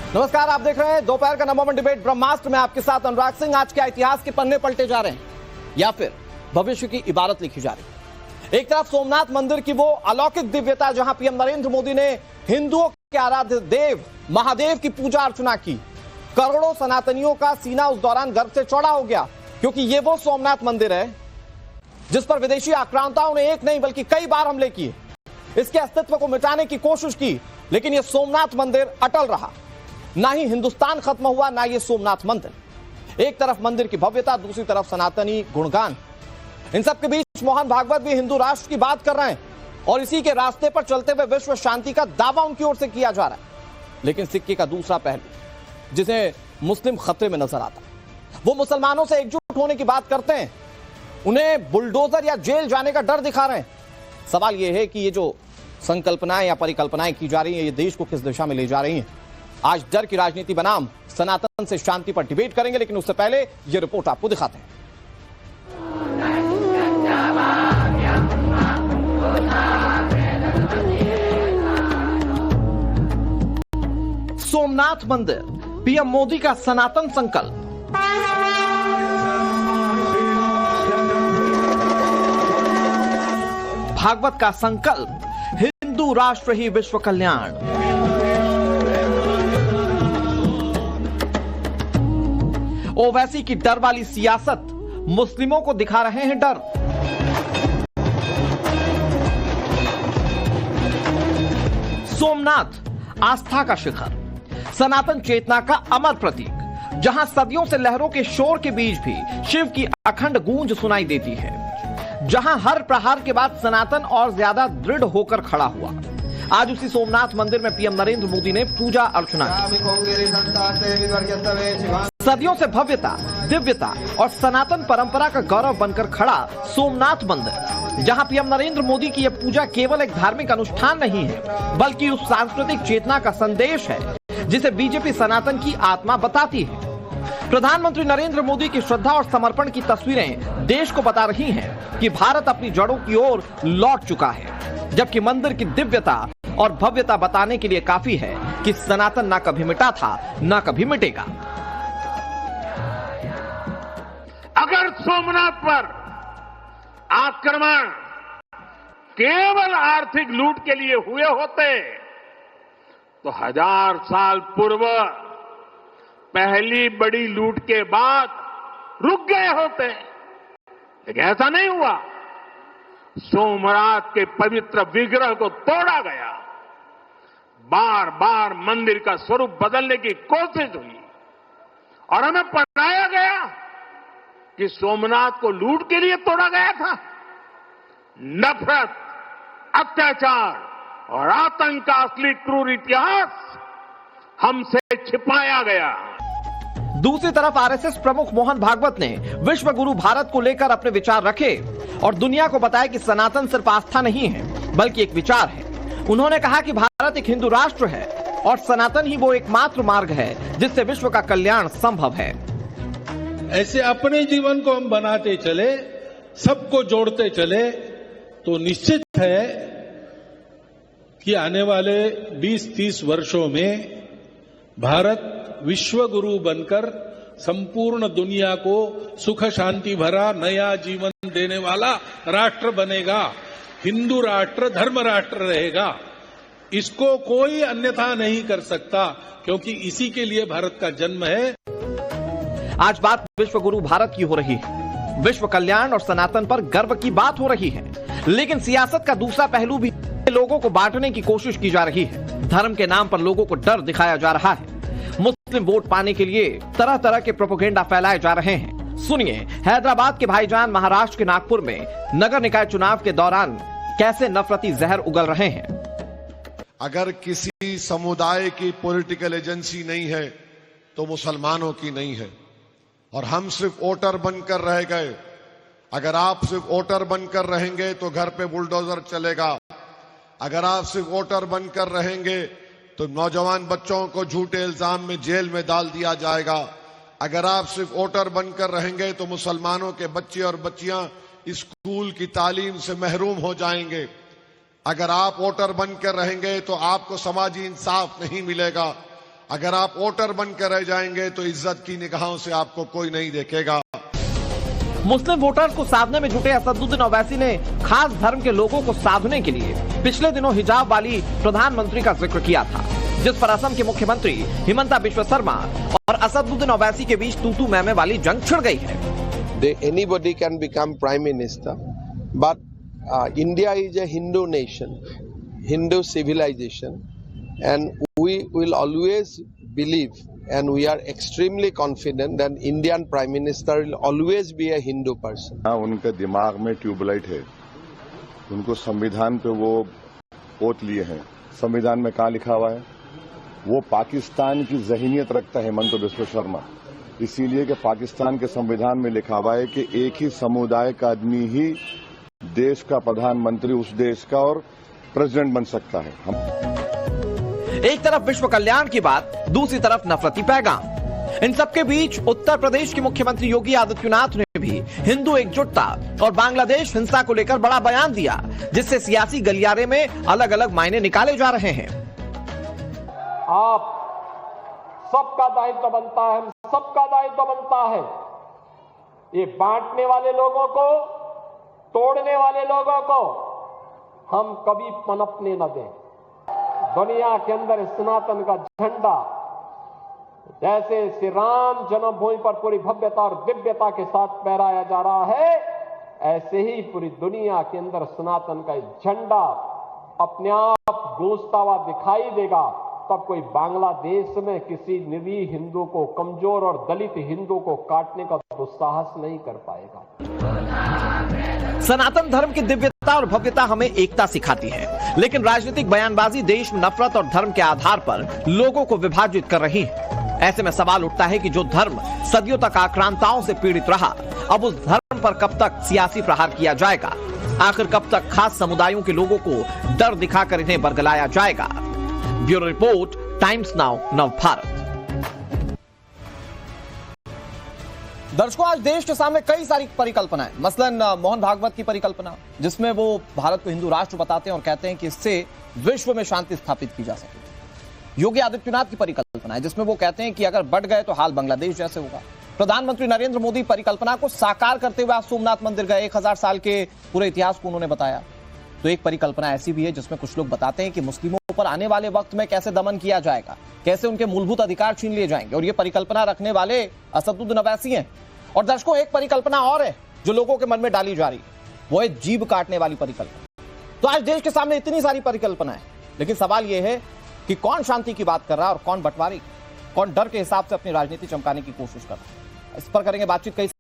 नमस्कार, आप देख रहे हैं दोपहर का नंबर वन डिबेट ब्रह्मास्त्र में। आपके साथ अनुराग सिंह। आज के इतिहास के पन्ने पलटे जा रहे हैं या फिर भविष्य की इबारत लिखी जा रही है। एक तरफ सोमनाथ मंदिर की वो अलौकिक दिव्यता जहां पीएम नरेंद्र मोदी ने हिंदुओं के आराध्य देव महादेव की पूजा अर्चना की। करोड़ों सनातनियों का सीना उस दौरान गर्व से चौड़ा हो गया, क्योंकि ये वो सोमनाथ मंदिर है जिस पर विदेशी आक्रांताओं ने एक नहीं बल्कि कई बार हमले किए, इसके अस्तित्व को मिटाने की कोशिश की, लेकिन यह सोमनाथ मंदिर अटल रहा। ना ही हिंदुस्तान खत्म हुआ, ना ये सोमनाथ मंदिर। एक तरफ मंदिर की भव्यता, दूसरी तरफ सनातनी गुणगान। इन सब के बीच मोहन भागवत भी हिंदू राष्ट्र की बात कर रहे हैं और इसी के रास्ते पर चलते हुए विश्व शांति का दावा उनकी ओर से किया जा रहा है। लेकिन सिक्के का दूसरा पहलू जिसे मुस्लिम खतरे में नजर आता है, वो मुसलमानों से एकजुट होने की बात करते हैं, उन्हें बुलडोजर या जेल जाने का डर दिखा रहे हैं। सवाल यह है कि ये जो संकल्पनाएं या परिकल्पनाएं की जा रही हैं, ये देश को किस दिशा में ले जा रही हैं। आज डर की राजनीति बनाम सनातन से शांति पर डिबेट करेंगे, लेकिन उससे पहले ये रिपोर्ट आपको दिखाते हैं। सोमनाथ मंदिर, पीएम मोदी का सनातन संकल्प। भागवत का संकल्प, हिंदू राष्ट्र ही विश्व कल्याण। ओवैसी की डर वाली सियासत, मुस्लिमों को दिखा रहे हैं डर। सोमनाथ आस्था का शिखर, सनातन चेतना का अमर प्रतीक, जहां सदियों से लहरों के शोर के बीच भी शिव की अखंड गूंज सुनाई देती है, जहां हर प्रहार के बाद सनातन और ज्यादा दृढ़ होकर खड़ा हुआ। आज उसी सोमनाथ मंदिर में पीएम नरेंद्र मोदी ने पूजा अर्चना की। सदियों से भव्यता, दिव्यता और सनातन परंपरा का गौरव बनकर खड़ा सोमनाथ मंदिर, जहां पीएम नरेंद्र मोदी की यह पूजा केवल एक धार्मिक अनुष्ठान नहीं है, बल्कि उस सांस्कृतिक चेतना का संदेश है जिसे बीजेपी सनातन की आत्मा बताती है। प्रधानमंत्री नरेंद्र मोदी की श्रद्धा और समर्पण की तस्वीरें देश को बता रही हैं कि भारत अपनी जड़ों की ओर लौट चुका है, जबकि मंदिर की दिव्यता और भव्यता बताने के लिए काफी है कि सनातन ना कभी मिटा था, ना कभी मिटेगा। अगर सोमनाथ पर आक्रमण केवल आर्थिक लूट के लिए हुए होते तो 1000 साल पूर्व पहली बड़ी लूट के बाद रुक गए होते, लेकिन ऐसा नहीं हुआ। सोमनाथ के पवित्र विग्रह को तोड़ा गया, बार बार मंदिर का स्वरूप बदलने की कोशिश हुई और हमें पढ़ाया गया कि सोमनाथ को लूट के लिए तोड़ा गया था। नफरत, अत्याचार और आतंक का असली क्रूर इतिहास हमसे छिपाया गया। दूसरी तरफ आरएसएस प्रमुख मोहन भागवत ने विश्व गुरु भारत को लेकर अपने विचार रखे और दुनिया को बताया कि सनातन सिर्फ आस्था नहीं है, बल्कि एक विचार है। उन्होंने कहा कि भारत एक हिंदू राष्ट्र है और सनातन ही वो एकमात्र मार्ग है जिससे विश्व का कल्याण संभव है। ऐसे अपने जीवन को हम बनाते चले, सबको जोड़ते चले, तो निश्चित है कि आने वाले 20-30 वर्षों में भारत विश्व गुरु बनकर संपूर्ण दुनिया को सुख शांति भरा नया जीवन देने वाला राष्ट्र बनेगा। हिंदू राष्ट्र, धर्म राष्ट्र रहेगा। इसको कोई अन्यथा नहीं कर सकता, क्योंकि इसी के लिए भारत का जन्म है। आज बात विश्व गुरु भारत की हो रही है, विश्व कल्याण और सनातन पर गर्व की बात हो रही है, लेकिन सियासत का दूसरा पहलू भी लोगों को बांटने की कोशिश की जा रही है। धर्म के नाम पर लोगों को डर दिखाया जा रहा है। मुस्लिम वोट पाने के लिए तरह तरह के प्रोपेगेंडा फैलाए जा रहे हैं। सुनिए हैदराबाद के भाईजान महाराष्ट्र के नागपुर में नगर निकाय चुनाव के दौरान कैसे नफरती जहर उगल रहे हैं। अगर किसी समुदाय की पॉलिटिकल एजेंसी नहीं है तो मुसलमानों की नहीं है, और हम सिर्फ वोटर बनकर रह गए। अगर आप सिर्फ वोटर बनकर रहेंगे तो घर पे बुलडोजर चलेगा। अगर आप सिर्फ वोटर बनकर रहेंगे तो नौजवान बच्चों को झूठे इल्जाम में जेल में डाल दिया जाएगा। अगर आप सिर्फ वोटर बनकर रहेंगे तो मुसलमानों के बच्चे और बच्चियां स्कूल की तालीम से महरूम हो जाएंगे। अगर आप वोटर बनकर रहेंगे तो आपको समाजी इंसाफ नहीं मिलेगा। अगर आप वोटर बनकर रह जाएंगे तो इज्जत की निगाहों से आपको कोई नहीं देखेगा। मुस्लिम वोटर्स को साधने में जुटे असदुद्दीन ओवैसी ने खास धर्म के लोगों को साधने के लिए पिछले दिनों हिजाब वाली प्रधानमंत्री का जिक्र किया था, जिस पर असम के मुख्यमंत्री हिमंता बिश्व शर्मा और असदुद्दीन ओवैसी के बीच तू मैमे वाली जंग छिड़ गई है। Anybody can become prime minister, but India is a Hindu nation, Hindu civilization, and we will always believe and we are extremely confident that Indian Prime Minister will always be a Hindu person. उनके दिमाग में tubelight है, उनको संविधान पे वो ओत लिए हैं। संविधान में कहाँ लिखा हुआ है? वो पाकिस्तान की ज़हनियत रखता है हिमंता बिश्व शर्मा, इसीलिए कि पाकिस्तान के संविधान में लिखा हुआ है कि एक ही समुदाय का आदमी ही देश का प्रधानमंत्री उस देश का और प्रेसिडेंट बन सकता है। एक तरफ विश्व कल्याण की बात, दूसरी तरफ नफरती पैगाम। इन सबके बीच उत्तर प्रदेश के मुख्यमंत्री योगी आदित्यनाथ ने भी हिंदू एकजुटता और बांग्लादेश हिंसा को लेकर बड़ा बयान दिया, जिससे सियासी गलियारे में अलग अलग मायने निकाले जा रहे हैं। आप सबका दायित्व बनता है, सबका दायित्व बनता है ये बांटने वाले लोगों को, तोड़ने वाले लोगों को हम कभी पनपने न दें। दुनिया के अंदर सनातन का झंडा जैसे श्री राम जन्मभूमि पर पूरी भव्यता और दिव्यता के साथ फहराया जा रहा है, ऐसे ही पूरी दुनिया के अंदर सनातन का झंडा अपने आप गूंजता हुआ दिखाई देगा। तब कोई बांग्लादेश में किसी निरीह हिंदू को, कमजोर और दलित हिंदू को काटने का दुस्साहस नहीं कर पाएगा। सनातन धर्म की दिव्यता और भव्यता हमें एकता सिखाती है, लेकिन राजनीतिक बयानबाजी देश में नफरत और धर्म के आधार पर लोगों को विभाजित कर रही है। ऐसे में सवाल उठता है कि जो धर्म सदियों तक आक्रांताओं से पीड़ित रहा, अब उस धर्म पर कब तक सियासी प्रहार किया जाएगा? आखिर कब तक खास समुदायों के लोगों को डर दिखाकर इन्हें बरगलाया जाएगा? ब्यूरो रिपोर्ट, टाइम्स नाउ, नव भारत। दर्शकों, आज देश के सामने कई सारी परिकल्पनाएं, मसलन मोहन भागवत की परिकल्पना, जिसमें वो भारत को हिंदू राष्ट्र बताते हैं और कहते हैं कि इससे विश्व में शांति स्थापित की जा सके। योगी आदित्यनाथ की परिकल्पना है, जिसमें वो कहते हैं कि अगर बढ़ गए तो हाल बांग्लादेश जैसे होगा। प्रधानमंत्री नरेंद्र मोदी परिकल्पना को साकार करते हुए आज सोमनाथ मंदिर गए, 1000 साल के पूरे इतिहास को उन्होंने बताया। तो एक परिकल्पना ऐसी भी है जिसमें कुछ लोग बताते हैं कि मुस्लिमों पर आने वाले वक्त में कैसे दमन किया जाएगा, कैसे उनके मूलभूत अधिकार छीन लिए जाएंगे, और ये परिकल्पना रखने वाले असदुद्दीन ओवैसी हैं। और दर्शकों, एक परिकल्पना और है जो लोगों के मन में डाली जा रही है, वो है जीभ काटने वाली परिकल्पना। तो आज देश के सामने इतनी सारी परिकल्पनाएं, लेकिन सवाल यह है कि कौन शांति की बात कर रहा है और कौन बंटवारे, कौन डर के हिसाब से अपनी राजनीति चमकाने की कोशिश कर रहा है। इस पर करेंगे बातचीत। कई